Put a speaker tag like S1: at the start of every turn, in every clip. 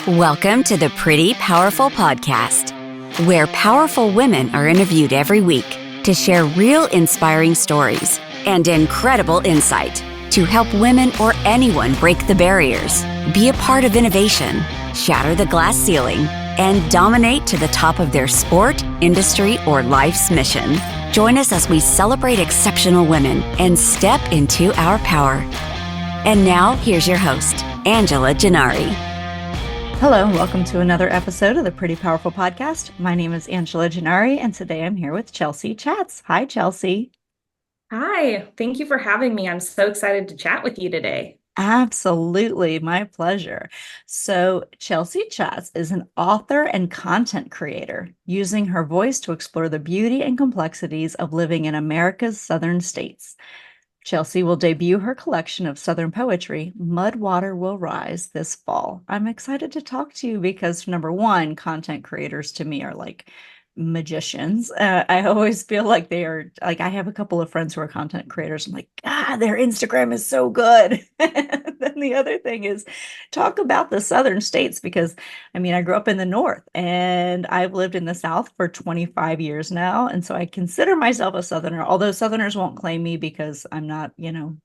S1: Welcome to the Pretty Powerful Podcast, where powerful women are interviewed every week to share real inspiring stories and incredible insight to help women or anyone break the barriers, be a part of innovation, shatter the glass ceiling, and dominate to the top of their sport, industry, or life's mission. Join us as we celebrate exceptional women and step into our power. And now, here's your host, Angela Gennari.
S2: Hello, and welcome to another episode of the Pretty Powerful Podcast. My name is Angela Gennari, and today I'm here with Chelsea Chats. Hi, Chelsea.
S3: Hi, thank you for having me. I'm so excited to chat with you today.
S2: Absolutely, my pleasure. So, Chelsea Chats is an author and content creator, using her voice to explore the beauty and complexities of living in America's southern states. Chelsea will debut her collection of Southern poetry, Mud Water Will Rise, this fall. I'm excited to talk to you because, number one, content creators to me are like magicians. I always feel like they are, like, I have a couple of friends who are content creators. I'm like, their Instagram is so good. And then the other thing is talk about the southern states, because I mean, I grew up in the North and I've lived in the South for 25 years now. And so I consider myself a Southerner, although Southerners won't claim me because I'm not,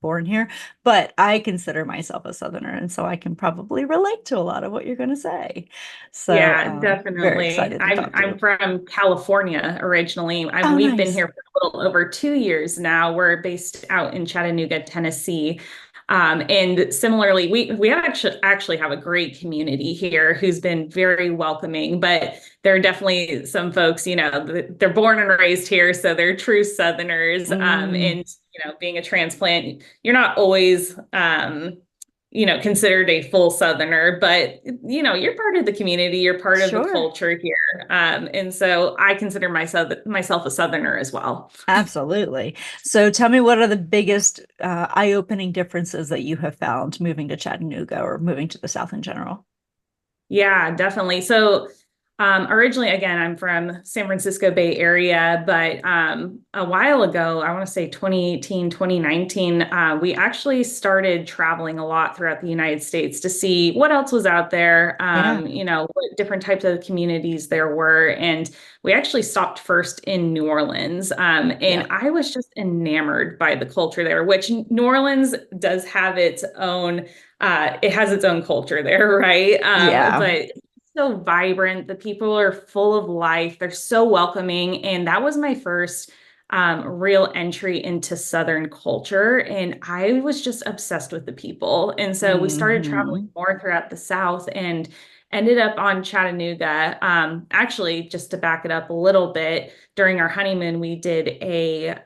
S2: born here, but I consider myself a Southerner. And so I can probably relate to a lot of what you're going to say. So
S3: yeah,
S2: very
S3: definitely.
S2: excited to talk to
S3: I'm
S2: you.
S3: from California originally.
S2: Oh,
S3: We've been
S2: nice.
S3: here for a little over 2 years now. We're based out in Chattanooga, Tennessee. And similarly, we actually have a great community here who's been very welcoming, but there are definitely some folks, they're born and raised here, so they're true Southerners. And, being a transplant, you're not always, considered a full Southerner, but, you're part of the community, you're part of the
S2: Sure.
S3: culture here. And so I consider myself a Southerner as well.
S2: Absolutely. So tell me, what are the biggest eye-opening differences that you have found moving to Chattanooga or moving to the South in general?
S3: Yeah, definitely. So originally, again, I'm from San Francisco Bay Area, but a while ago, I want to say 2018, 2019, we actually started traveling a lot throughout the United States to see what else was out there, what different types of communities there were. And we actually stopped first in New Orleans. And I was just enamored by the culture there, which New Orleans does have its own, it has its own culture there, right? But so vibrant. The people are full of life. They're so welcoming. And that was my first real entry into Southern culture. And I was just obsessed with the people. And so we started traveling more throughout the South and ended up on Chattanooga. Actually, just to back it up a little bit, during our honeymoon, we did a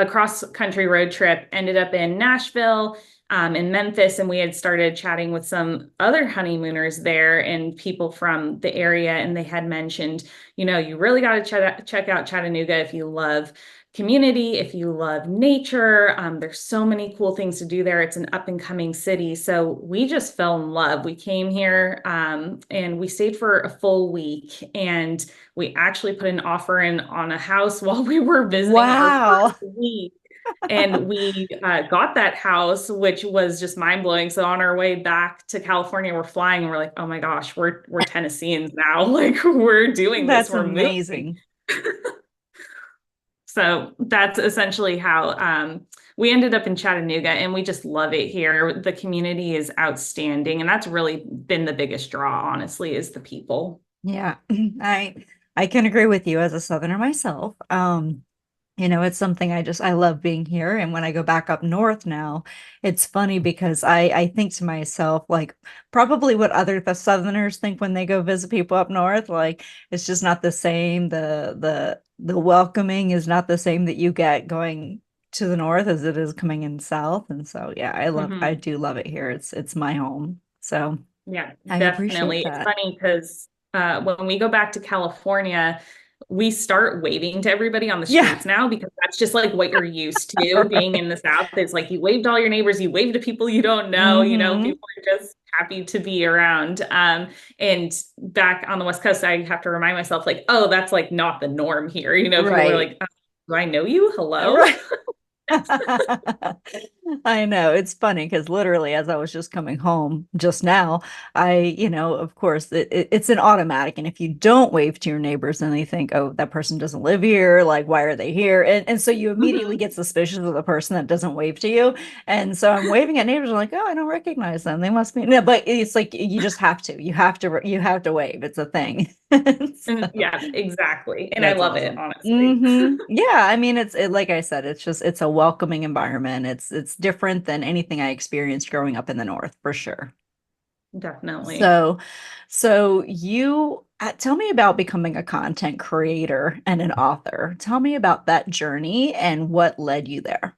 S3: cross-country road trip, ended up in Nashville, in Memphis, and we had started chatting with some other honeymooners there and people from the area, and they had mentioned, you really got to check out Chattanooga if you love community, if you love nature. There's so many cool things to do there. It's an up-and-coming city. So we just fell in love. We came here and we stayed for a full week, and we actually put an offer in on a house while we were visiting our first week. And we got that house, which was just mind-blowing. So on our way back to California, we're flying and we're like, oh my gosh, we're Tennesseans now. Like, we're doing this.
S2: That's
S3: We're
S2: amazing.
S3: So that's essentially how we ended up in Chattanooga, and we just love it here. The community is outstanding. And that's really been the biggest draw, honestly, is the people.
S2: Yeah, I can agree with you as a Southerner myself. It's something I love being here. And when I go back up north now, it's funny because I think to myself, like, probably what the Southerners think when they go visit people up north, like, it's just not the same. The welcoming is not the same that you get going to the north as it is coming in south. And so, yeah, I do love it here. It's my home. So
S3: yeah,
S2: I
S3: definitely.
S2: appreciate that.
S3: It's funny because when we go back to California, we start waving to everybody on the streets now, because that's just like what you're used to. Right. Being in the South, it's like you wave to all your neighbors, you wave to people you don't know, people are just happy to be around. And back on the West Coast, I have to remind myself, like, oh, that's like not the norm here. People are like, do I know you? Hello.
S2: Right. I know it's funny because literally, as I was just coming home just now, of course, it's an automatic. And if you don't wave to your neighbors, then they think, oh, that person doesn't live here. Like, why are they here? And so you immediately
S3: Mhm.
S2: get suspicious of the person that doesn't wave to you. And so I'm waving at neighbors. I'm like, oh, I don't recognize them. They must be. No, but it's like you just have to. You have to wave. It's a thing.
S3: And
S2: So,
S3: yeah, exactly. And I
S2: that's
S3: love it,
S2: awesome.
S3: honestly.
S2: Yeah, I mean like I said, it's a welcoming environment. It's different than anything I experienced growing up in the North, for sure.
S3: Definitely.
S2: So, so you tell me about becoming a content creator and an author. Tell me about that journey and what led you there.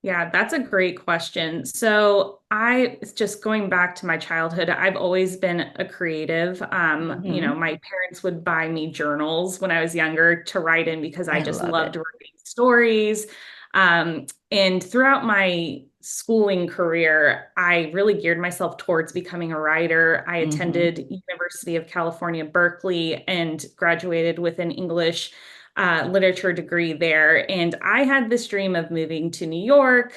S3: Yeah, that's a great question. So it's just going back to my childhood, I've always been a creative.
S2: Hmm.
S3: My parents would buy me journals when I was younger to write in because I
S2: I
S3: just
S2: love
S3: loved
S2: it.
S3: writing stories. And throughout my schooling career, I really geared myself towards becoming a writer. I
S2: Hmm.
S3: attended University of California, Berkeley, and graduated with an English literature degree there. And I had this dream of moving to New York,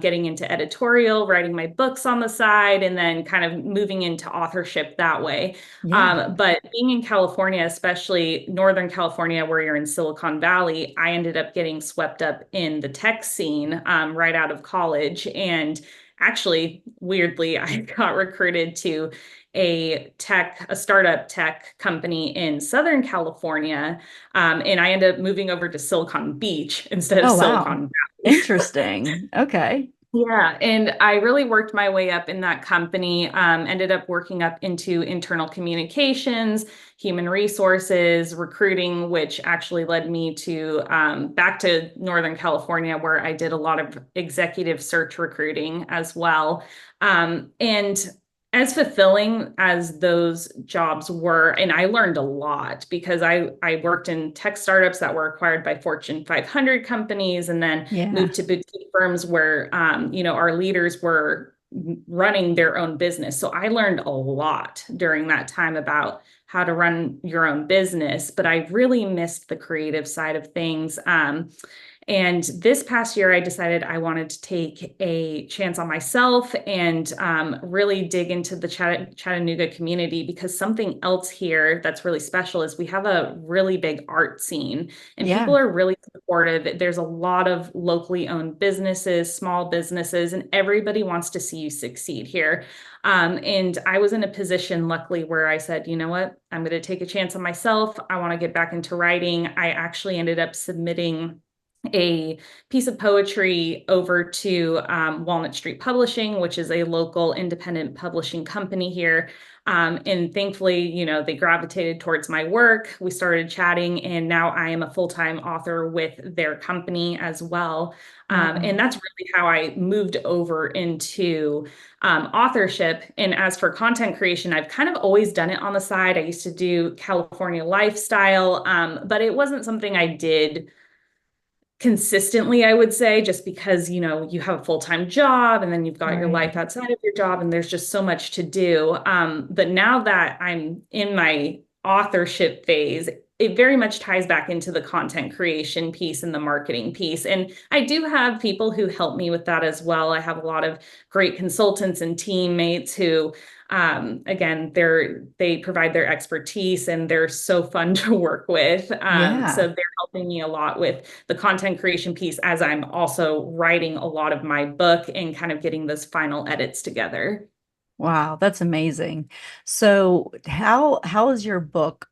S3: getting into editorial, writing my books on the side, and then kind of moving into authorship that way.
S2: Yeah.
S3: But being in California, especially Northern California, where you're in Silicon Valley, I ended up getting swept up in the tech scene right out of college. And actually, weirdly, I got recruited to a startup tech company in Southern California. And I ended up moving over to Silicon Beach instead of
S2: Oh, wow.
S3: Silicon Valley.
S2: Interesting. Okay.
S3: Yeah, and I really worked my way up in that company, ended up working up into internal communications, human resources, recruiting, which actually led me to back to Northern California, where I did a lot of executive search recruiting as well. And as fulfilling as those jobs were, and I learned a lot because I worked in tech startups that were acquired by Fortune 500 companies and then
S2: Yeah.
S3: moved to boutique firms where our leaders were running their own business. So I learned a lot during that time about how to run your own business, but I really missed the creative side of things. And this past year, I decided I wanted to take a chance on myself and really dig into the Chattanooga community because something else here that's really special is we have a really big art scene and people
S2: Yeah.
S3: are really supportive. There's a lot of locally owned businesses, small businesses, and everybody wants to see you succeed here. And I was in a position, luckily, where I said, you know what, I'm going to take a chance on myself. I want to get back into writing. I actually ended up submitting a piece of poetry over to Walnut Street Publishing, which is a local independent publishing company here. And thankfully, they gravitated towards my work. We started chatting, and now I am a full-time author with their company as well. And
S2: Wow.
S3: that's really how I moved over into authorship. And as for content creation, I've kind of always done it on the side. I used to do California lifestyle, but it wasn't something I did consistently, I would say, just because, you have a full-time job and then you've got your
S2: Right.
S3: life outside of your job and there's just so much to do. But now that I'm in my authorship phase, it very much ties back into the content creation piece and the marketing piece. And I do have people who help me with that as well. I have a lot of great consultants and teammates who again, they provide their expertise and they're so fun to work with. So
S2: Yeah.
S3: they're helping me a lot with the content creation piece as I'm also writing a lot of my book and kind of getting those final edits together.
S2: Wow, that's amazing. So how is your book?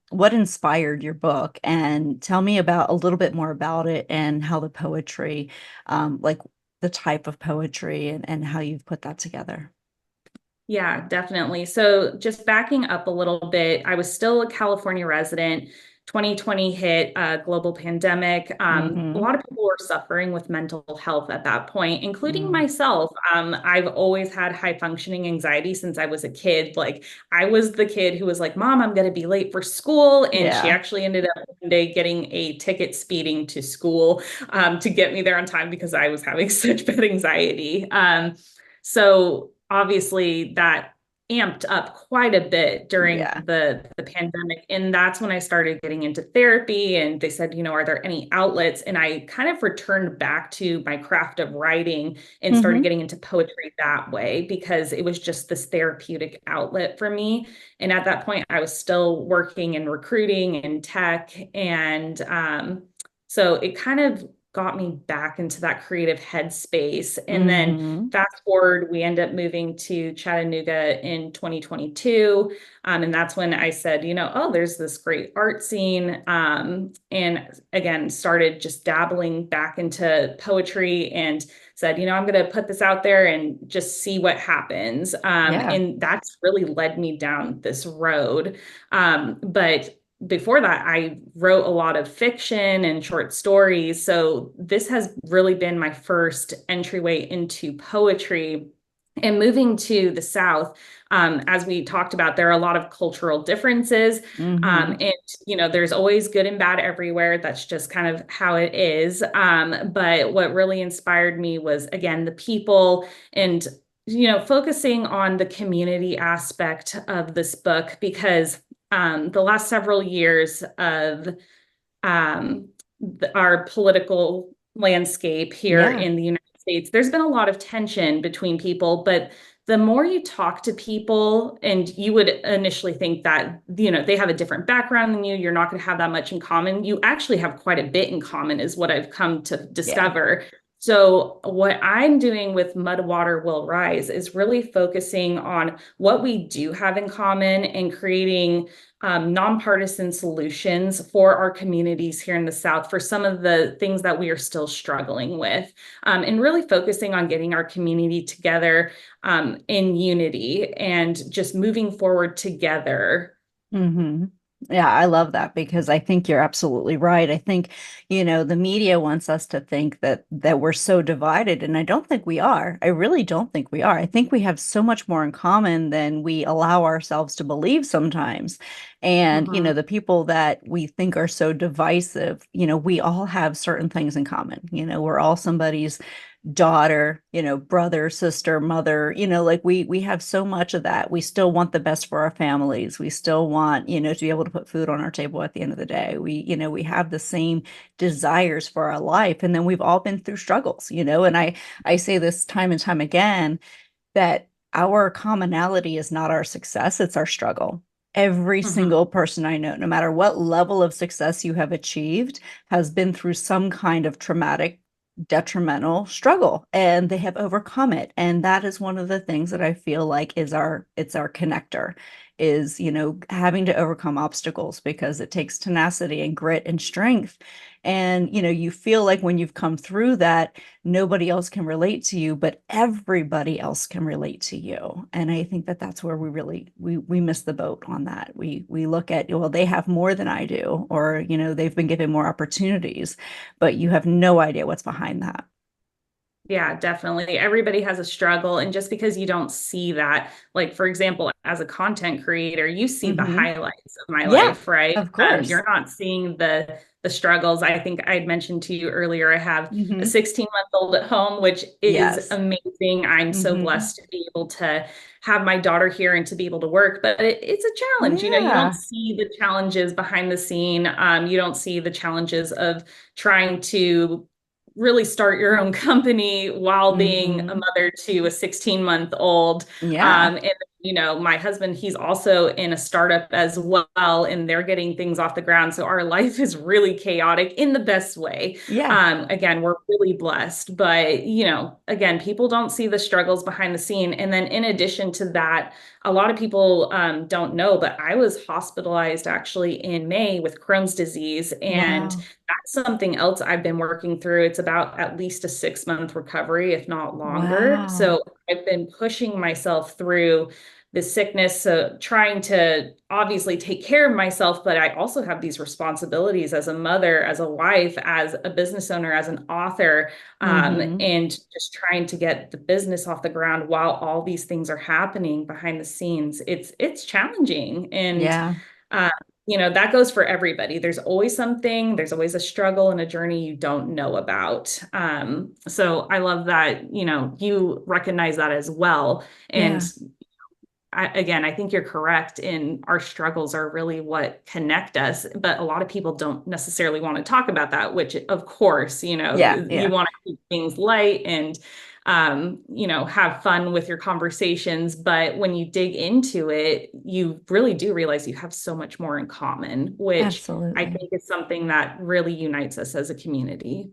S2: What inspired your book? And tell me about a little bit more about it and how the poetry, like the type of poetry and how you've put that together.
S3: Yeah, definitely. So just backing up a little bit, I was still a California resident. 2020 hit a global pandemic. A
S2: Mm-hmm.
S3: lot of people were suffering with mental health at that point, including myself. I've always had high functioning anxiety since I was a kid. Like I was the kid who was like, Mom, I'm going to be late for school. And she
S2: Yeah.
S3: actually ended up one day getting a ticket speeding to school to get me there on time because I was having such bad anxiety. So obviously that amped up quite a bit during
S2: Yeah.
S3: the pandemic. And that's when I started getting into therapy. And they said, are there any outlets? And I kind of returned back to my craft of writing and started
S2: Hmm.
S3: getting into poetry that way because it was just this therapeutic outlet for me. And at that point, I was still working in recruiting and tech. And so it kind of got me back into that creative headspace. And then
S2: Hmm.
S3: fast forward, we end up moving to Chattanooga in 2022. And that's when I said, oh, there's this great art scene. And again, started just dabbling back into poetry and said, I'm going to put this out there and just see what happens.
S2: Yeah.
S3: And that's really led me down this road. But before that, I wrote a lot of fiction and short stories. So this has really been my first entryway into poetry. And moving to the South, as we talked about, there are a lot of cultural differences.
S2: Hmm.
S3: And there's always good and bad everywhere. That's just kind of how it is. But what really inspired me was, again, the people and, focusing on the community aspect of this book because the last several years of our political landscape here
S2: Yeah.
S3: in the United States, there's been a lot of tension between people, but the more you talk to people, and you would initially think that, they have a different background than you, you're not going to have that much in common. You actually have quite a bit in common, is what I've come to
S2: Yeah.
S3: discover. So what I'm doing with Mud Water Will Rise is really focusing on what we do have in common and creating nonpartisan solutions for our communities here in the South for some of the things that we are still struggling with, and really focusing on getting our community together in unity and just moving forward together.
S2: Hmm. Yeah, I love that because I think you're absolutely right. I think, the media wants us to think that we're so divided, and I don't think we are. I really don't think we are. I think we have so much more in common than we allow ourselves to believe sometimes. And,
S3: Mhm.
S2: the people that we think are so divisive, we all have certain things in common. We're all somebody's daughter, brother, sister, mother, like we have so much of that. We still want the best for our families. We still want, to be able to put food on our table at the end of the day. We have the same desires for our life. And then we've all been through struggles, and I say this time and time again that our commonality is not our success, it's our struggle. Every
S3: Mhm.
S2: single person I know, no matter what level of success you have achieved, has been through some kind of traumatic, detrimental struggle, and they have overcome it. And that is one of the things that I feel like it's our connector, is, having to overcome obstacles because it takes tenacity and grit and strength. And, you feel like when you've come through that, nobody else can relate to you, but everybody else can relate to you. And I think that that's where we really we miss the boat on that. We look at, well, they have more than I do, or they've been given more opportunities, but you have no idea what's behind that.
S3: Yeah, definitely. Everybody has a struggle. And just because you don't see that, like, for example, as a content creator, you see the
S2: Hmm.
S3: highlights of my
S2: Yeah,
S3: life, right?
S2: of course.
S3: You're not seeing the struggles. I think I had mentioned to you earlier, I have a
S2: Hmm.
S3: 16-month-old at home, which is
S2: Yes.
S3: amazing. I'm so
S2: Hmm.
S3: blessed to be able to have my daughter here and to be able to work, but it's a challenge. You don't
S2: Yeah.
S3: see the challenges behind the scene. You don't see the challenges of trying to really start your own company while being a
S2: Hmm.
S3: mother to a 16-month-old.
S2: Yeah.
S3: And my husband, he's also in a startup as well, and they're getting things off the ground. So our life is really chaotic in the best way.
S2: Yeah.
S3: Again, we're really blessed, but again, people don't see the struggles behind the scene. And then in addition to that, a lot of people don't know, but I was hospitalized actually in May with Crohn's disease, and
S2: Wow.
S3: that's something else I've been working through. It's about at least a 6-month recovery, if not longer.
S2: Wow.
S3: So I've been pushing myself through this sickness, so trying to obviously take care of myself, but I also have these responsibilities as a mother, as a wife, as a business owner, as an author,
S2: Hmm.
S3: and just trying to get the business off the ground while all these things are happening behind the scenes. It's challenging, and
S2: Yeah.
S3: uh, that goes for everybody. There's always something, there's always a struggle and a journey you don't know about. So I love that, you recognize that as well. And
S2: Yeah.
S3: again, I think you're correct in our struggles are really what connect us, but a lot of people don't necessarily want to talk about that, which of course, you
S2: Yeah.
S3: want to keep things light and, have fun with your conversations. But when you dig into it, you really do realize you have so much more in common, which I
S2: Absolutely.
S3: think is something that really unites us as a community.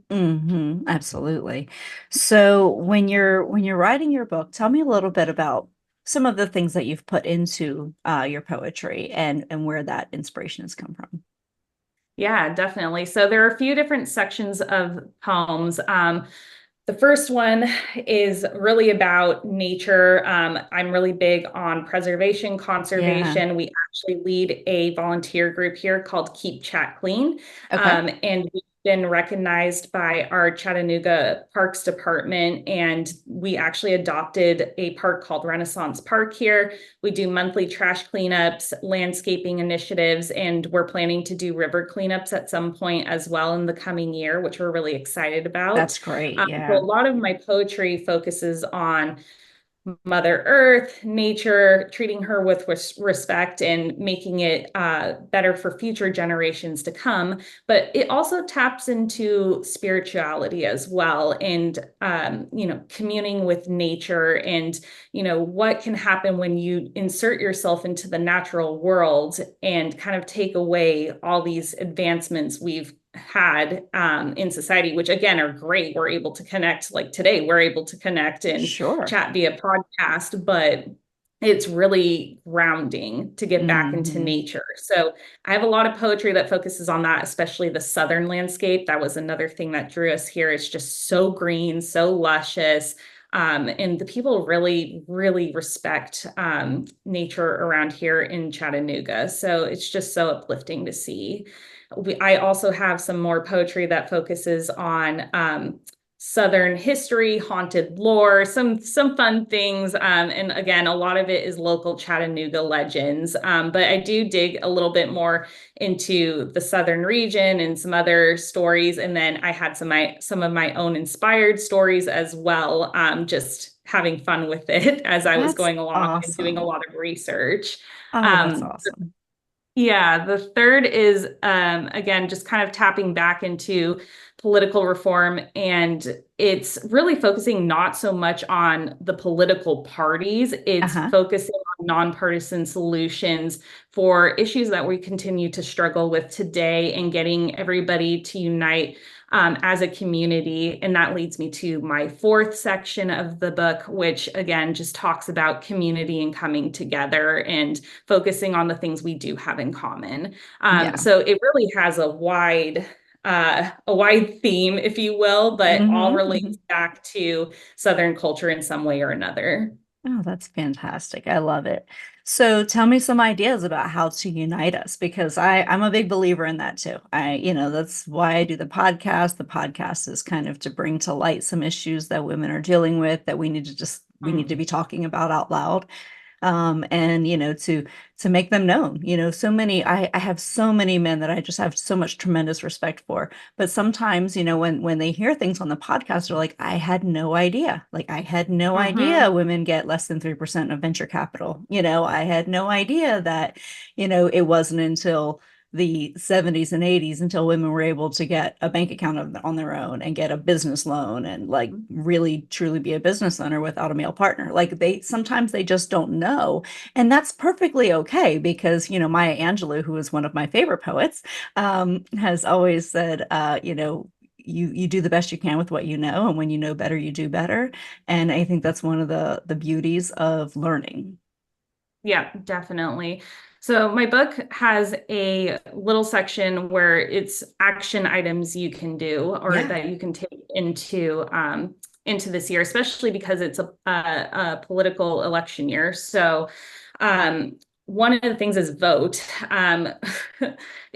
S2: Absolutely. So when you're writing your book, tell me a little bit about some of the things that you've put into your poetry and where that inspiration has come from.
S3: Yeah, definitely. So there are a few different sections of poems. The first one is really about nature. I'm really big on preservation,
S2: Yeah.
S3: conservation. We actually lead a volunteer group here called Keep Chat Clean.
S2: Okay.
S3: And we've been recognized by our Chattanooga Parks Department, and we actually adopted a park called Renaissance Park here. We do monthly trash cleanups, landscaping initiatives, and we're planning to do river cleanups at some point as well in the coming year, which we're really excited about.
S2: That's great.
S3: So
S2: Yeah.
S3: a lot of my poetry focuses on Mother Earth, nature, treating her with respect and making it better for future generations to come. But it also taps into spirituality as well, and communing with nature, and what can happen when you insert yourself into the natural world and kind of take away all these advancements we've had in society, which again are great. We're able to connect, like today, we're able to connect and
S2: Sure.
S3: chat via podcast, but it's really grounding to get back into
S2: hmm
S3: nature. So I have a lot of poetry that focuses on that, especially the southern landscape. That was another thing that drew us here. It's just so green, so luscious. And the people really, really respect nature around here in Chattanooga. So it's just so uplifting to see. I also have some more poetry that focuses on Southern history, haunted lore, some fun things. And again, a lot of it is local Chattanooga legends. But I do dig a little bit more into the Southern region and some other stories. And then I had some of my own inspired stories as well, just having fun with it as I was
S2: That's
S3: going along and doing a
S2: awesome.
S3: lot of research.
S2: Oh, that's awesome.
S3: Yeah, the third is again just kind of tapping back into political reform, and it's really focusing not so much on the political parties, it's
S2: Uh-huh.
S3: focusing on nonpartisan solutions for issues that we continue to struggle with today and getting everybody to unite as a community. And that leads me to my fourth section of the book, which again just talks about community and coming together and focusing on the things we do have in common.
S2: Yeah.
S3: So it really has a wide theme, if you will, but all
S2: hmm
S3: relates back to Southern culture in some way or another.
S2: Oh, that's fantastic. I love it. So tell me some ideas about how to unite us because I'm a big believer in that too. That's why I do the podcast. The podcast is kind of to bring to light some issues that women are dealing with that we need to be talking about out loud. And to make them known. I have so many men that I just have so much tremendous respect for. But sometimes, when they hear things on the podcast, they're like, I had no idea. Like I had no idea
S3: Mhm.
S2: women get less than 3% of venture capital. I had no idea that, it wasn't until the 70s and 80s until women were able to get a bank account on their own and get a business loan and like really truly be a business owner without a male partner. Like they sometimes they just don't know. And that's perfectly okay because, Maya Angelou, who is one of my favorite poets, has always said, you do the best you can with what you know, and when you know better, you do better. And I think that's one of the beauties of learning.
S3: Yeah, definitely. So my book has a little section where it's action items you can do or
S2: Yeah.
S3: that you can take into this year, especially because it's a political election year. So um, one of the things is vote.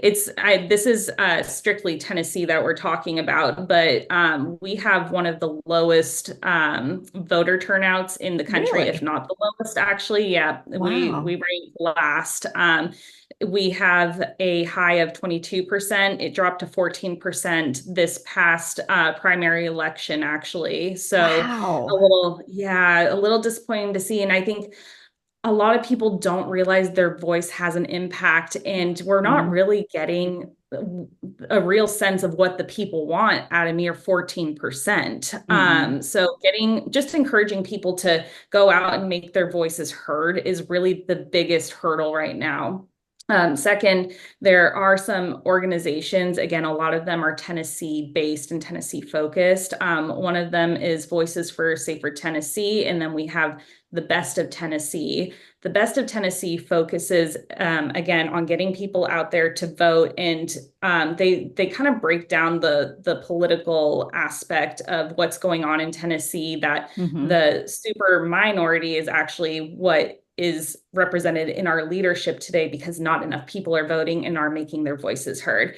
S3: This is strictly Tennessee that we're talking about, but we have one of the lowest voter turnouts in the country, if
S2: Really?
S3: not the lowest, actually. Yeah, we
S2: Wow.
S3: rank last. We have a high of 22%. It dropped to 14% this past primary election, actually. So
S2: Wow.
S3: a little disappointing to see. And I think a lot of people don't realize their voice has an impact, and we're not really getting a real sense of what the people want at a mere 14%. So just encouraging people to go out and make their voices heard is really the biggest hurdle right now. Second, there are some organizations, again, a lot of them are Tennessee based and Tennessee focused. One of them is Voices for Safer Tennessee, and then we have the Best of Tennessee. The Best of Tennessee focuses, again, on getting people out there to vote, and they kind of break down the political aspect of what's going on in Tennessee, that the super minority is actually what is represented in our leadership today, because not enough people are voting and are making their voices heard.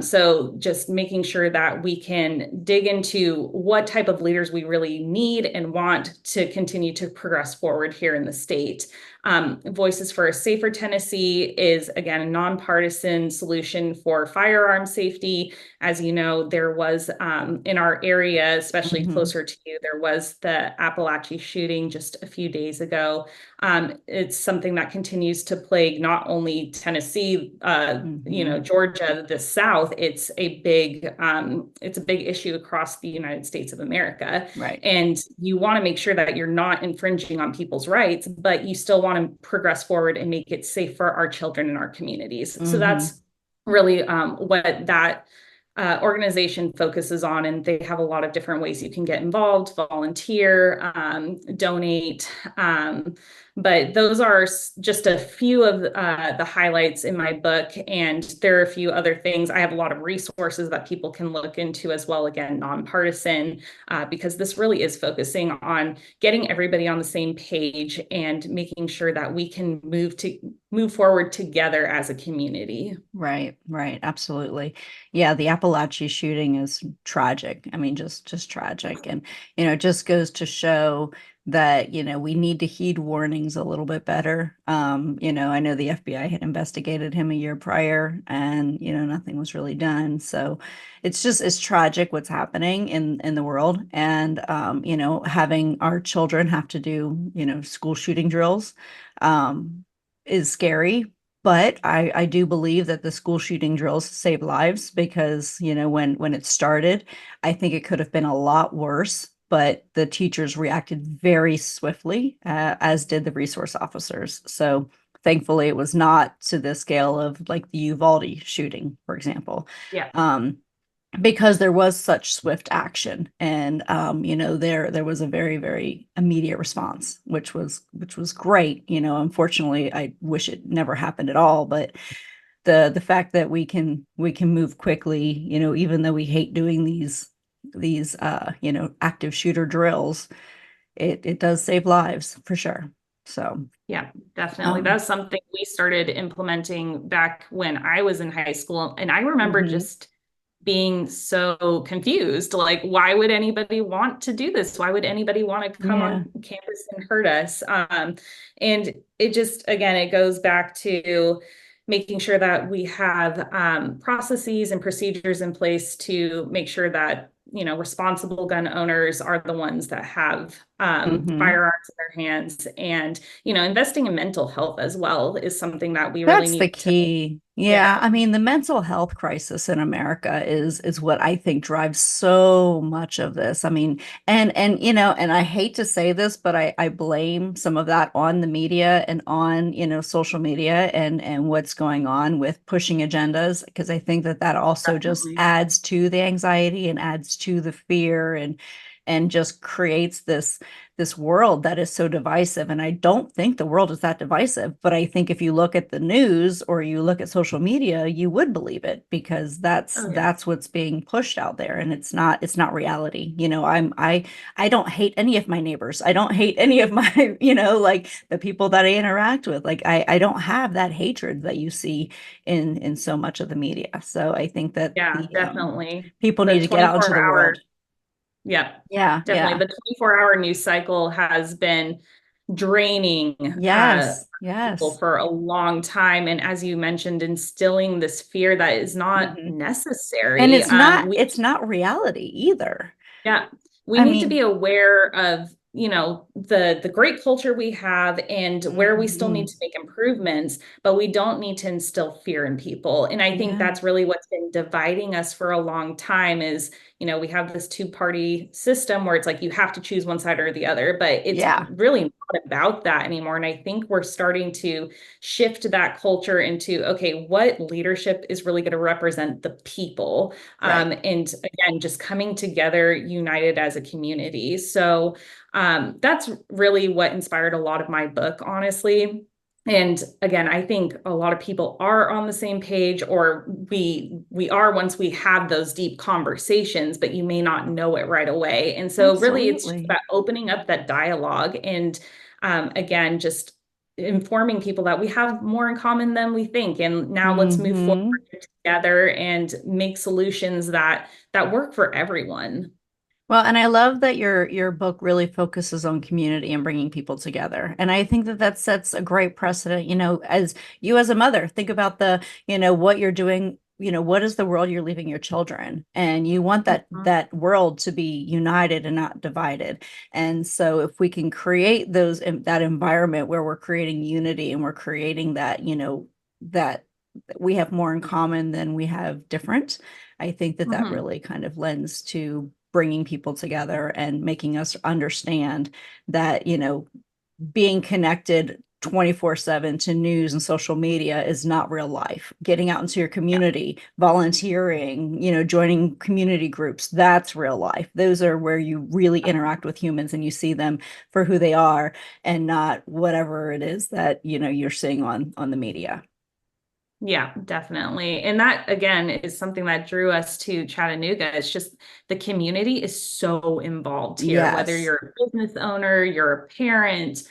S3: So just making sure that we can dig into what type of leaders we really need and want to continue to progress forward here in the state. Voices for a Safer Tennessee is, again, a nonpartisan solution for firearm safety. As you know, there was in our area, especially closer to you, there was the Appalachia shooting just a few days ago. It's something that continues to plague not only Tennessee, Georgia, the South. It's a big issue across the United States of America.
S2: Right.
S3: And you want to make sure that you're not infringing on people's rights, but you still want to progress forward and make it safe for our children and our communities. So that's really what that organization focuses on, and they have a lot of different ways you can get involved, volunteer, donate. But those are just a few of the highlights in my book, and there are a few other things. I have a lot of resources that people can look into as well, again, nonpartisan, because this really is focusing on getting everybody on the same page and making sure that we can move forward together as a community.
S2: Right, absolutely. Yeah, the Appalachia shooting is tragic. I mean, just tragic. And, it just goes to show that, we need to heed warnings a little bit better. I know the FBI had investigated him a year prior, and, nothing was really done. So it's tragic what's happening in the world. And, having our children have to do, school shooting drills is scary. But I do believe that the school shooting drills save lives, because, when it started, I think it could have been a lot worse, but the teachers reacted very swiftly, as did the resource officers. So thankfully, it was not to the scale of like the Uvalde shooting, for example.
S3: Yeah.
S2: Because there was such swift action, and there was a very, very immediate response, which was great. Unfortunately, I wish it never happened at all, but the fact that we can move quickly, even though we hate doing these active shooter drills, it does save lives for sure. So
S3: yeah, definitely. That's something we started implementing back when I was in high school, and I remember just being so confused. Like, why would anybody want to do this? Why would anybody want to come on campus and hurt us? And it just, again, it goes back to making sure that we have processes and procedures in place to make sure that, responsible gun owners are the ones that have firearms in their hands. And, investing in mental health as well is something that we really need.
S2: That's the key. Yeah. I mean, the mental health crisis in America is what I think drives so much of this. I mean, and I hate to say this, but I blame some of that on the media and on, social media and what's going on with pushing agendas, because I think that also just adds to the anxiety and adds to the fear, and just creates this world that is so divisive. And I don't think the world is that divisive, but I think if you look at the news or you look at social media, you would believe it, because that's what's being pushed out there, and it's not reality. I don't hate any of my neighbors. I don't hate any of my, like the people that I interact with. Like I don't have that hatred that you see in so much of the media. So I think that
S3: definitely
S2: people need to get out into the world.
S3: Yeah, definitely. The 24-hour news cycle has been draining people for a long time. And as you mentioned, instilling this fear that is not necessary.
S2: And it's not reality either.
S3: Yeah. We need to be aware of the great culture we have and where we still need
S2: Mhm.
S3: to make improvements, but we don't need to instill fear in people. And I think
S2: Yeah.
S3: that's really what's been dividing us for a long time is, we have this two-party system where it's like you have to choose one side or the other, but it's
S2: Yeah.
S3: really not about that anymore. And I think we're starting to shift that culture into, okay, what leadership is really going to represent the people?
S2: Right.
S3: And again, just coming together united as a community. So that's really what inspired a lot of my book, honestly. And again, I think a lot of people are on the same page, or we are once we have those deep conversations, but you may not know it right away. And so really it's just
S2: Absolutely.
S3: about opening up that dialogue and again, just informing people that we have more in common than we think. And now let's move forward
S2: Hmm.
S3: together and make solutions that work for everyone.
S2: Well, and I love that your book really focuses on community and bringing people together. And I think that that sets a great precedent, as you as a mother, think about what you're doing, what is the world you're leaving your children? And you want that world to be united and not divided. And so if we can create that environment where we're creating unity and we're creating that we have more in common than we have different, I think that that
S3: Mhm.
S2: really kind of lends to bringing people together and making us understand that, being connected 24/7 to news and social media is not real life. Getting out into your community, volunteering, joining community groups, that's real life. Those are where you really interact with humans and you see them for who they are and not whatever it is that, you're seeing on the media.
S3: Yeah, definitely. And that again is something that drew us to Chattanooga. It's just the community is so involved here, whether
S2: Yes.
S3: you're a business owner, you're a parent,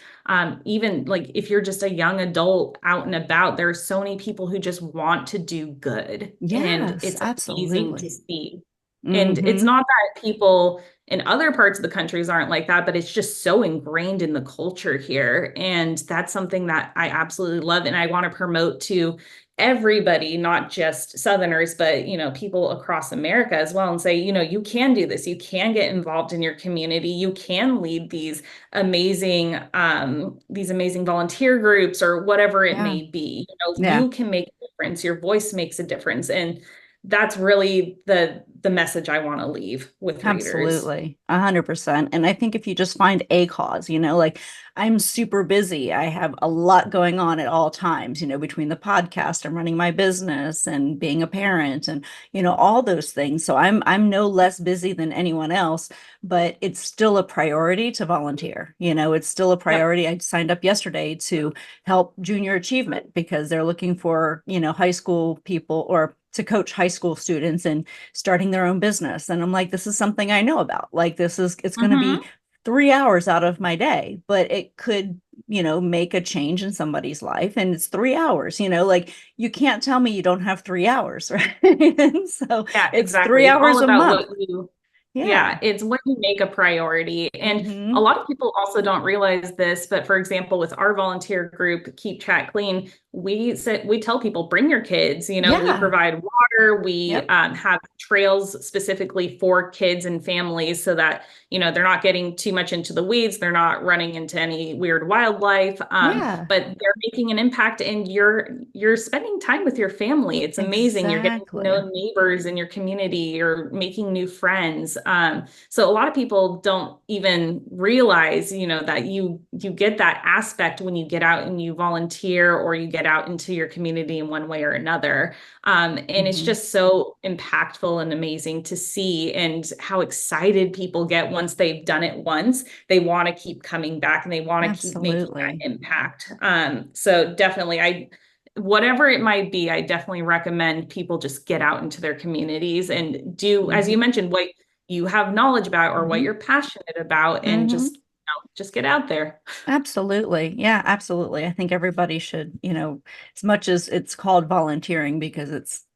S3: even like if you're just a young adult out and about, there are so many people who just want to do good. And
S2: Yes,
S3: it's amazing to
S2: absolutely.
S3: see. And it's
S2: Hmm.
S3: not that people in other parts of the countries aren't like that, but it's just so ingrained in the culture here. And that's something that I absolutely love. And I want to promote to everybody, not just Southerners, but people across America as well, and say, you can do this. You can get involved in your community. You can lead these amazing volunteer groups or whatever it
S2: Yeah.
S3: may be.
S2: Yeah.
S3: You can make a difference. Your voice makes a difference, and that's really the message I want to leave with readers.
S2: Absolutely, 100%. And I think if you just find a cause, like I'm super busy, I have a lot going on at all times, between the podcast and running my business and being a parent and, all those things. So I'm no less busy than anyone else, but it's still a priority to volunteer. It's still a
S3: Yep.
S2: priority. I signed up yesterday to help junior achievement because they're looking for, high school people or to coach high school students and starting their own business. And I'm like, this is something I know about. Like, it's going to be
S3: Hmm.
S2: 3 hours out of my day, but it could, make a change in somebody's life. And it's 3 hours, like you can't tell me you don't have 3 hours, right? And so
S3: Yeah,
S2: it's three
S3: exactly. It's all
S2: hours a
S3: about
S2: month.
S3: what you
S2: Yeah.
S3: Yeah, it's what you make a priority. And a
S2: Hmm.
S3: lot of people also don't realize this, but for example, with our volunteer group, Keep Chat Clean, we tell people bring your kids, we
S2: Yeah.
S3: provide water, we
S2: Yep.
S3: have trails specifically for kids and families so that, they're not getting too much into the weeds, they're not running into any weird wildlife,
S2: Yeah.
S3: but they're making an impact and you're spending time with your family. It's amazing. You're getting to
S2: Exactly.
S3: know neighbors in your community, you're making new friends. So a lot of people don't even realize, that you get that aspect when you get out and you volunteer or you get out into your community in one way or another. And it's
S2: Hmm.
S3: just so impactful and amazing to see and how excited people get once they've done it once. They want to keep coming back and they want to keep making
S2: Absolutely.
S3: that impact. So definitely, whatever it might be, I definitely recommend people just get out into their communities and do, as you
S2: Hmm.
S3: mentioned, what you have knowledge about or what
S2: Hmm.
S3: you're passionate about and
S2: Hmm.
S3: just get out there.
S2: Absolutely. Yeah, absolutely. I think everybody should, as much as it's called volunteering because it's,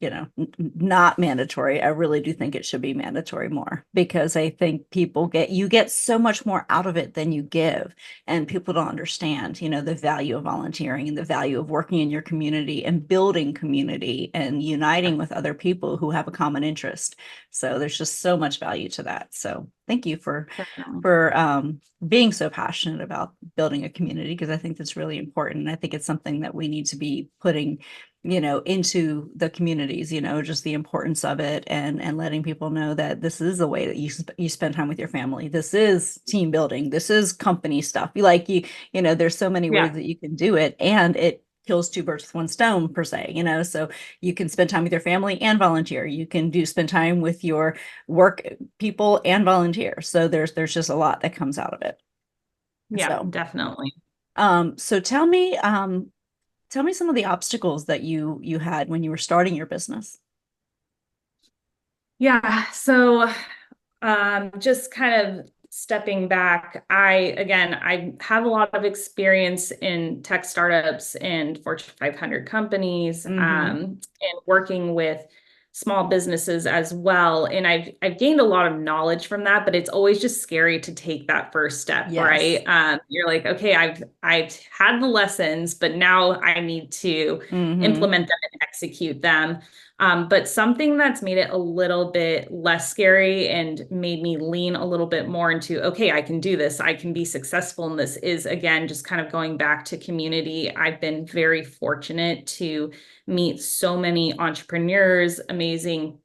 S2: not mandatory, I really do think it should be mandatory more because I think you get so much more out of it than you give. And people don't understand, the value of volunteering and the value of working in your community and building community and uniting with other people who have a common interest. So there's just so much value to that. So thank you
S3: Definitely.
S2: for being being so passionate about building a community, because I think that's really important. And I think it's something that we need to be putting, into the communities, just the importance of it, and letting people know that this is the way that you spend time with your family. This is team building. This is company stuff. There's so many ways
S3: Yeah.
S2: that you can do it, and it kills two birds with one stone per se, so you can spend time with your family and volunteer. You can spend time with your work people and volunteer. So there's just a lot that comes out of it.
S3: Yeah,
S2: So,
S3: definitely.
S2: so tell me some of the obstacles that you had when you were starting your business.
S3: Yeah. So, just kind of stepping back, I have a lot of experience in tech startups and Fortune 500 companies,
S2: Mm-hmm.
S3: and working with small businesses as well. And I've gained a lot of knowledge from that, but it's always just scary to take that first step,
S2: Yes.
S3: right? You're like, okay, I've had the lessons, but now I need to
S2: Mm-hmm.
S3: implement them and execute them. But something that's made it a little bit less scary and made me lean a little bit more into, okay, I can do this. I can be successful in this is, again, just kind of going back to community. I've been very fortunate to meet so many entrepreneurs, amazing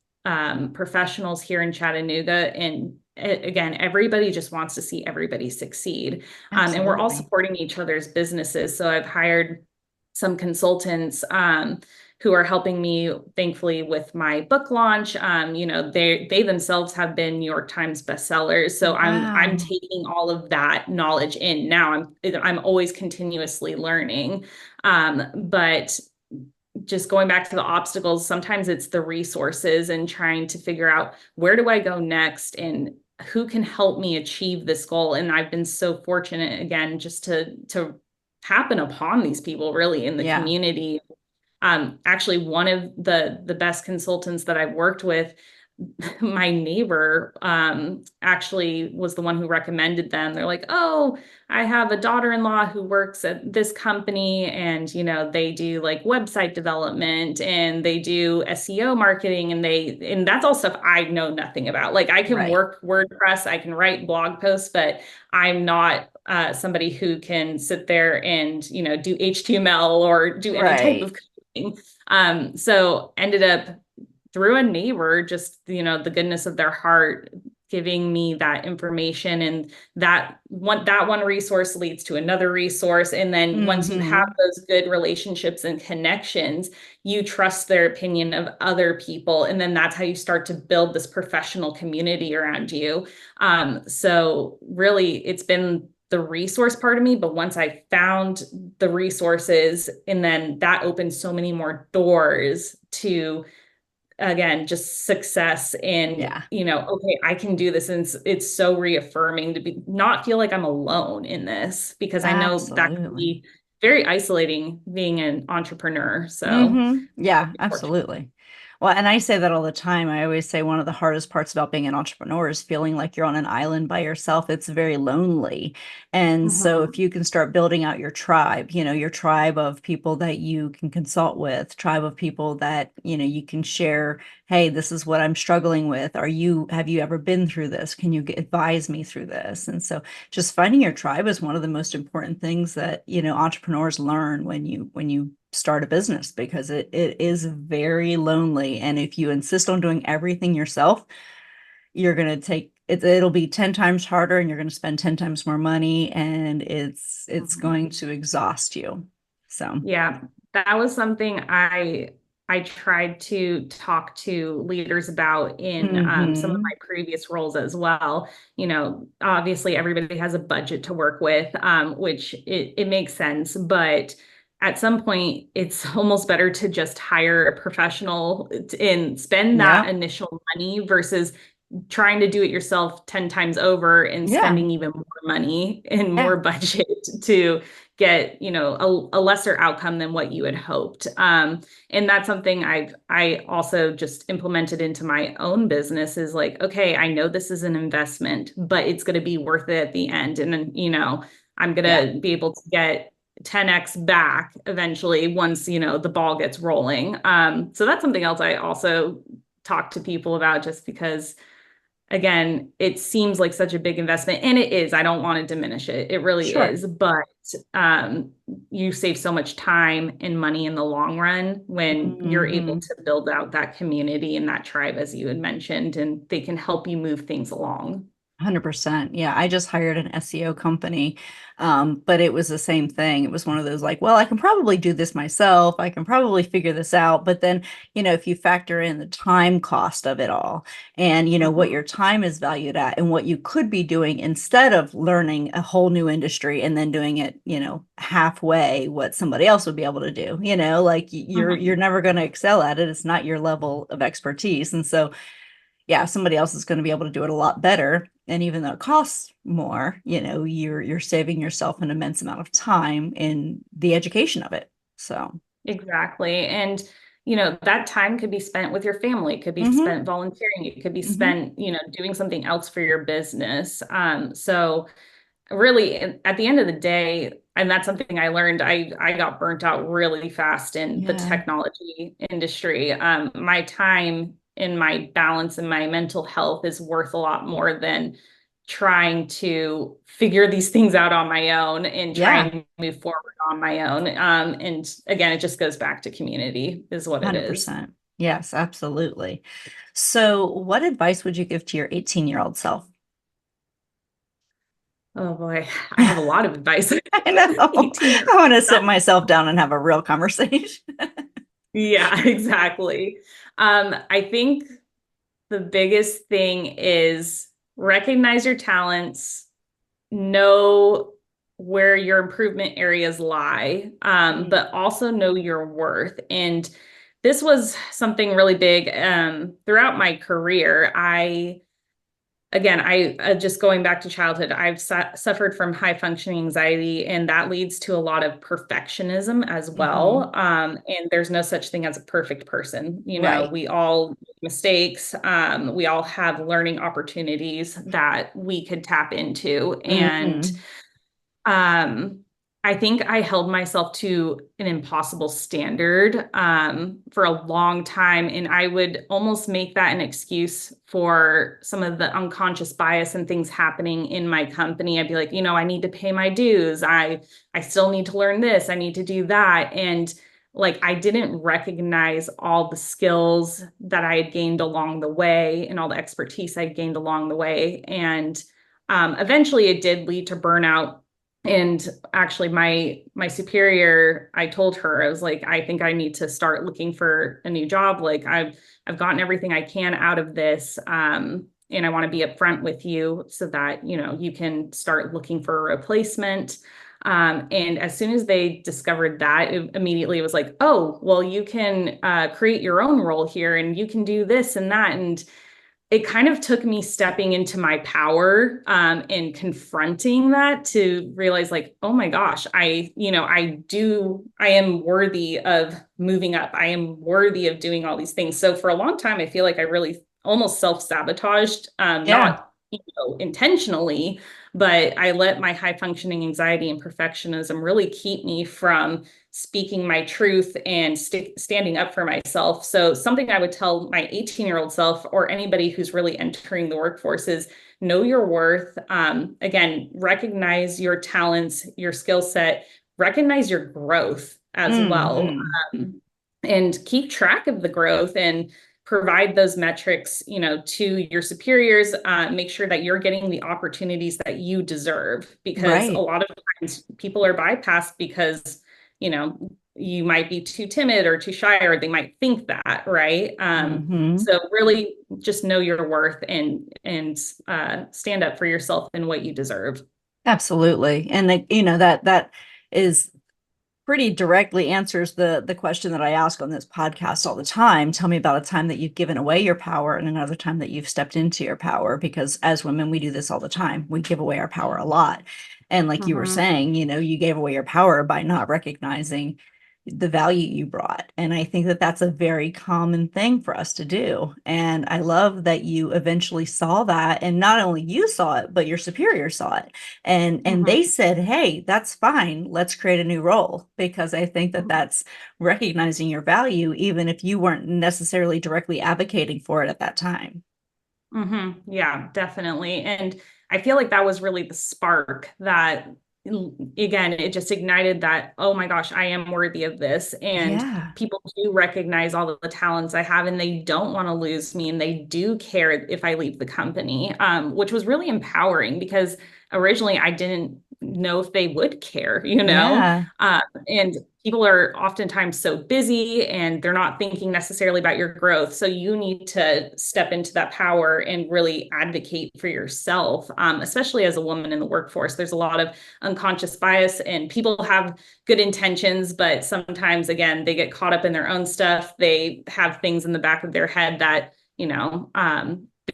S3: professionals here in Chattanooga. And again, everybody just wants to see everybody succeed. And we're all
S2: Absolutely.
S3: supporting each other's businesses. So I've hired some consultants who are helping me, thankfully, with my book launch. They themselves have been New York Times bestsellers, so I'm
S2: Wow.
S3: taking all of that knowledge in now. I'm always continuously learning, but just going back to the obstacles, sometimes it's the resources and trying to figure out where do I go next and who can help me achieve this goal. And I've been so fortunate, again, just to happen upon these people really in the
S2: Yeah.
S3: community. Actually, one of the best consultants that I've worked with, my neighbor, actually was the one who recommended them. They're like, "Oh, I have a daughter-in-law who works at this company, and they do like website development and they do SEO marketing, and that's all stuff I know nothing about. Like, I can
S2: Right.
S3: work WordPress, I can write blog posts, but I'm not somebody who can sit there and do HTML or do any type
S2: Right.
S3: of coding. So ended up through a neighbor, just the goodness of their heart, giving me that information, and that one resource leads to another resource, and then once you have
S2: Mm-hmm.
S3: those good relationships and connections, you trust their opinion of other people, and then that's how you start to build this professional community around you. So really, it's been the resource part of me, but once I found the resources, and then that opened so many more doors to, again, just success and
S2: Yeah.
S3: okay, I can do this. And it's so reaffirming to be not feel like I'm alone in this, because I know that can
S2: Absolutely.
S3: be very isolating being an entrepreneur. So
S2: Mm-hmm. Yeah,
S3: fortunate.
S2: absolutely. Well, and I say that all the time. I always say one of the hardest parts about being an entrepreneur is feeling like you're on an island by yourself. It's very lonely. And so if
S3: Mhm.
S2: you can start building out your tribe of people that you can consult with, tribe of people that, you can share, hey, this is what I'm struggling with. Have you ever been through this? Can you advise me through this? And so just finding your tribe is one of the most important things that, entrepreneurs learn when you start a business, because it is very lonely. And if you insist on doing everything yourself, you're going to take it, it'll be 10 times harder, and you're going to spend 10 times more money, and it's
S3: Mhm.
S2: going to exhaust you. So,
S3: Yeah, that was something I tried to talk to leaders about in some of
S2: hmm.
S3: my previous roles as well. Obviously everybody has a budget to work with, which it makes sense, but at some point it's almost better to just hire a professional and spend that
S2: Yeah.
S3: initial money versus trying to do it yourself 10 times over and
S2: Yeah.
S3: spending even more money and more
S2: Yeah.
S3: budget to get a lesser outcome than what you had hoped. And that's something I also just implemented into my own business, is like, okay, I know this is an investment, but it's going to be worth it at the end, and then I'm going
S2: Yeah.
S3: to be able to get 10x back eventually once the ball gets rolling. So that's something else I also talk to people about, just because again, it seems like such a big investment, and it is. I don't want to diminish it. It really
S2: Sure.
S3: is. But you save so much time and money in the long run when you're able
S2: Mhm.
S3: to build out that community and that tribe, as you had mentioned, and they can help you move things along.
S2: 100%. Yeah, I just hired an SEO company, but it was the same thing. It was one of those like, well, I can probably do this myself. I can probably figure this out. But then, if you factor in the time cost of it all and, what
S3: Mhm.
S2: your time is valued at and what you could be doing instead of learning a whole new industry and then doing it, halfway what somebody else would be able to do, like you're
S3: Mhm.
S2: never going to excel at it. It's not your level of expertise. And so yeah, somebody else is going to be able to do it a lot better. And even though it costs more, you're saving yourself an immense amount of time in the education of it. So,
S3: Exactly. And, that time could be spent with your family, it could be
S2: hmm
S3: spent volunteering, it could be
S2: hmm
S3: spent, doing something else for your business. So really at the end of the day, and that's something I learned, I got burnt out really fast in the
S2: yeah,
S3: technology industry. My time and my balance and my mental health is worth a lot more than trying to figure these things out on my own and try
S2: yeah,
S3: and move forward on my own. And again, it just goes back to community is what it is.
S2: 100%. Yes, absolutely. So, what advice would you give to your 18-year-old self?
S3: Oh boy, I have a lot of advice.
S2: I know.
S3: 18
S2: I
S3: year
S2: want to sit
S3: old.
S2: myself down and have a real conversation.
S3: Yeah, exactly. I think the biggest thing is recognize your talents, know where your improvement areas lie,
S2: Mm,
S3: but also know your worth. And this was something really big throughout my career. I just going back to childhood, I've suffered from high functioning anxiety, and that leads to a lot of perfectionism as
S2: hmm
S3: well. And there's no such thing as a perfect person.
S2: Right.
S3: We all make mistakes. We all have learning opportunities that we could tap into. And
S2: hmm
S3: um, I think I held myself to an impossible standard for a long time, and I would almost make that an excuse for some of the unconscious bias and things happening in my company. I'd be like, I need to pay my dues. I still need to learn this. I need to do that, and like I didn't recognize all the skills that I had gained along the way and all the expertise I gained along the way, and eventually it did lead to burnout. And actually my superior, I told her, I was like, I think I need to start looking for a new job. Like I've gotten everything I can out of this, and I want to be upfront with you so that you can start looking for a replacement. And as soon as they discovered that, it immediately was like, oh, well, you can create your own role here, and you can do this and that. And it kind of took me stepping into my power and confronting that to realize like, oh my gosh, I am worthy of moving up. I am worthy of doing all these things. So for a long time, I feel like I really almost self-sabotaged,
S2: Yeah.
S3: not intentionally, but I let my high functioning anxiety and perfectionism really keep me from speaking my truth and standing up for myself. So something I would tell my 18-year-old self or anybody who's really entering the workforce is know your worth. Again, recognize your talents, your skill set, recognize your growth as well,
S2: hmm
S3: and keep track of the growth and provide those metrics, to your superiors. Make sure that you're getting the opportunities that you deserve, because a
S2: Right.
S3: lot of times people are bypassed because you might be too timid or too shy, or they might think that, right?
S2: hmm
S3: So really just know your worth and stand up for yourself and what you deserve.
S2: Absolutely. And that is pretty directly answers the question that I ask on this podcast all the time. Tell me about a time that you've given away your power and another time that you've stepped into your power. Because as women, we do this all the time. We give away our power a lot. And like you were
S3: Mhm.
S2: saying, you gave away your power by not recognizing the value you brought. And I think that that's a very common thing for us to do. And I love that you eventually saw that. And not only you saw it, but your superior saw it. And they
S3: Mhm.
S2: said, hey, that's fine. Let's create a new role. Because I think that that's recognizing your value, even if you weren't necessarily directly advocating for it at that time.
S3: Yeah, definitely. And I feel like that was really the spark that, again, it just ignited that, oh my gosh, I am worthy of this. And
S2: Yeah.
S3: people do recognize all the talents I have and they don't want to lose me and they do care if I leave the company, which was really empowering because originally I didn't know if they would care, you know?
S2: Yeah.
S3: And people are oftentimes so busy and they're not thinking necessarily about your growth. So you need to step into that power and really advocate for yourself, especially as a woman in the workforce. There's a lot of unconscious bias and people have good intentions, but sometimes, again, they get caught up in their own stuff. They have things in the back of their head that,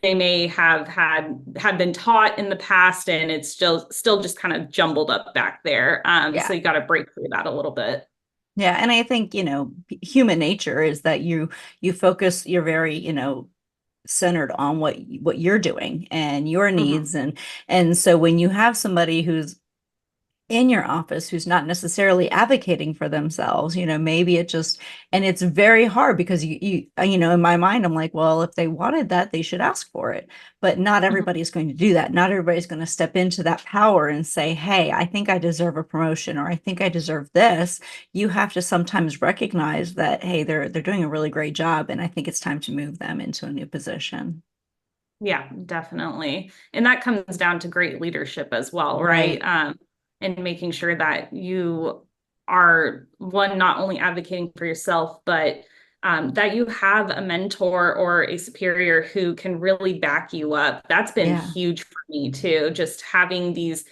S3: they may have been taught in the past and it's still just kind of jumbled up back there. So
S2: Yeah.
S3: you got to break through that a little bit.
S2: Yeah, and I think, human nature is that you focus, you're very, centered on what you're doing and your
S3: Mhm.
S2: needs, and so when you have somebody who's in your office who's not necessarily advocating for themselves, maybe it just, and it's very hard because in my mind, I'm like, well, if they wanted that, they should ask for it. But not
S3: Mhm.
S2: everybody's going to do that. Not everybody's going to step into that power and say, hey, I think I deserve a promotion, or I think I deserve this. You have to sometimes recognize that, hey, they're doing a really great job, and I think it's time to move them into a new position.
S3: Yeah, definitely. And that comes down to great leadership as well, right?
S2: Right.
S3: And making sure that you are one, not only advocating for yourself, but that you have a mentor or a superior who can really back you up. That's been
S2: Yeah.
S3: huge for me too. Just having these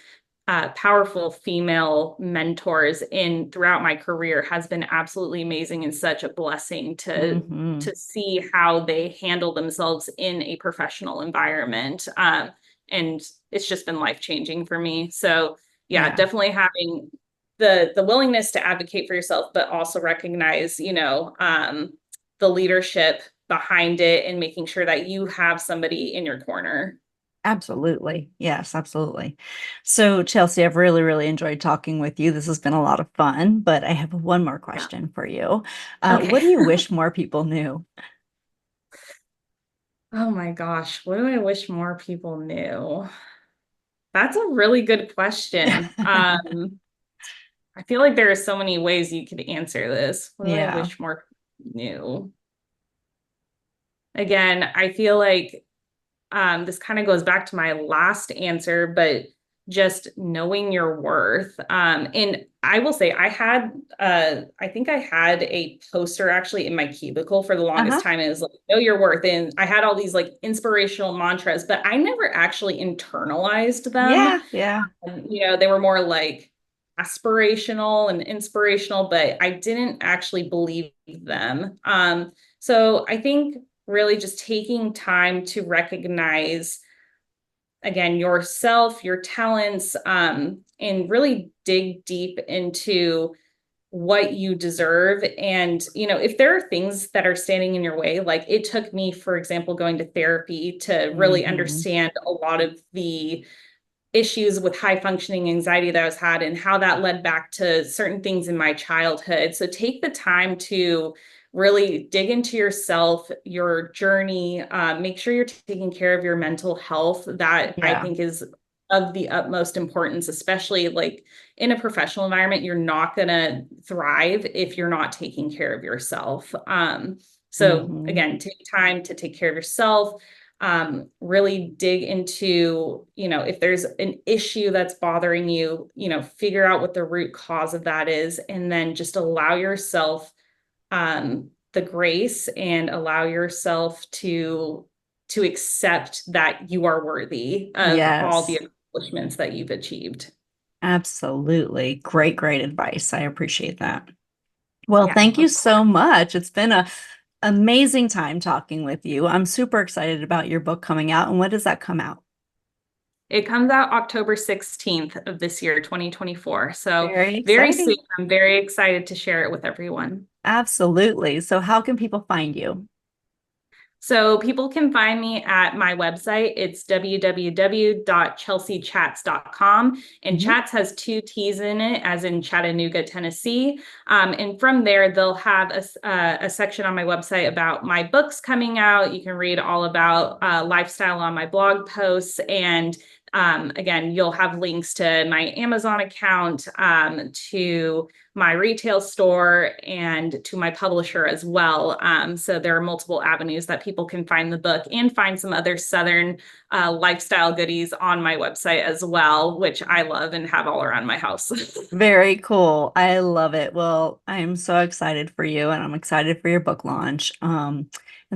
S3: powerful female mentors in throughout my career has been absolutely amazing and such a blessing
S2: Hmm.
S3: to see how they handle themselves in a professional environment. And it's just been life changing for me. So yeah,
S2: Yeah.
S3: definitely having the willingness to advocate for yourself, but also recognize, the leadership behind it and making sure that you have somebody in your corner.
S2: Absolutely. Yes, absolutely. So, Chelsea, I've really, really enjoyed talking with you. This has been a lot of fun, but I have one more
S3: Yeah.
S2: question for you.
S3: Okay.
S2: What do you wish more people knew?
S3: Oh my gosh, what do I wish more people knew? That's a really good question. I feel like there are so many ways you could answer this. What do I
S2: Yeah.
S3: wish more people knew? Again, I feel like this kind of goes back to my last answer, but just knowing your worth. And I will say I think I had a poster actually in my cubicle for the longest
S2: Uh-huh.
S3: time. It was like, know your worth. And I had all these like inspirational mantras, but I never actually internalized them.
S2: Yeah. Yeah.
S3: They were more like aspirational and inspirational, but I didn't actually believe them. So I think really just taking time to recognize again yourself, your talents, and really dig deep into what you deserve. And if there are things that are standing in your way, like it took me, for example, going to therapy to really
S2: Hmm.
S3: understand a lot of the issues with high functioning anxiety that I was had and how that led back to certain things in my childhood. So take the time to really dig into yourself, your journey, make sure you're taking care of your mental health. That I
S2: Yeah.
S3: think is of the utmost importance, especially like in a professional environment. You're not going to thrive if you're not taking care of yourself. So
S2: Hmm.
S3: again, take time to take care of yourself, really dig into, if there's an issue that's bothering you, figure out what the root cause of that is, and then just allow yourself the grace and allow yourself to accept that you are worthy of all the
S2: Yes.
S3: accomplishments that you've achieved.
S2: Absolutely. Great, great advice. I appreciate that. Well,
S3: Yeah,
S2: thank you
S3: of course.
S2: so much. It's been a amazing time talking with you. I'm super excited about your book coming out. And when does that come out?
S3: It comes out October 16th of this year, 2024. So
S2: Very
S3: very soon.
S2: exciting.
S3: I'm very excited to share it with everyone.
S2: Absolutely. So how can people find you?
S3: So people can find me at my website. It's www.chelseachats.com. And Chats has 2 T's in it, as in Chattanooga, Tennessee. And from there, they'll have a section on my website about my books coming out. You can read all about lifestyle on my blog posts. And again, you'll have links to my Amazon account, to my retail store, and to my publisher as well. So there are multiple avenues that people can find the book and find some other Southern lifestyle goodies on my website as well, which I love and have all around my house.
S2: Very cool. I love it. Well, I am so excited for you, and I'm excited for your book launch. And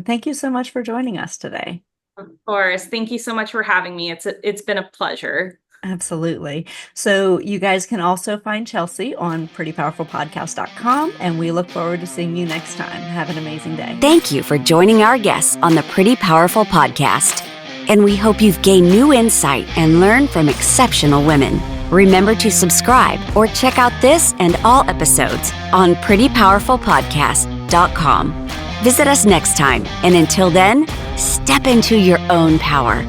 S2: thank you so much for joining us today.
S3: Of course. Thank you so much for having me. It's been a pleasure.
S2: Absolutely. So you guys can also find Chelsea on prettypowerfulpodcast.com, and we look forward to seeing you next time. Have an amazing day.
S1: Thank you for joining our guests on the Pretty Powerful Podcast. And we hope you've gained new insight and learned from exceptional women. Remember to subscribe or check out this and all episodes on prettypowerfulpodcast.com. Visit us next time, and until then, step into your own power.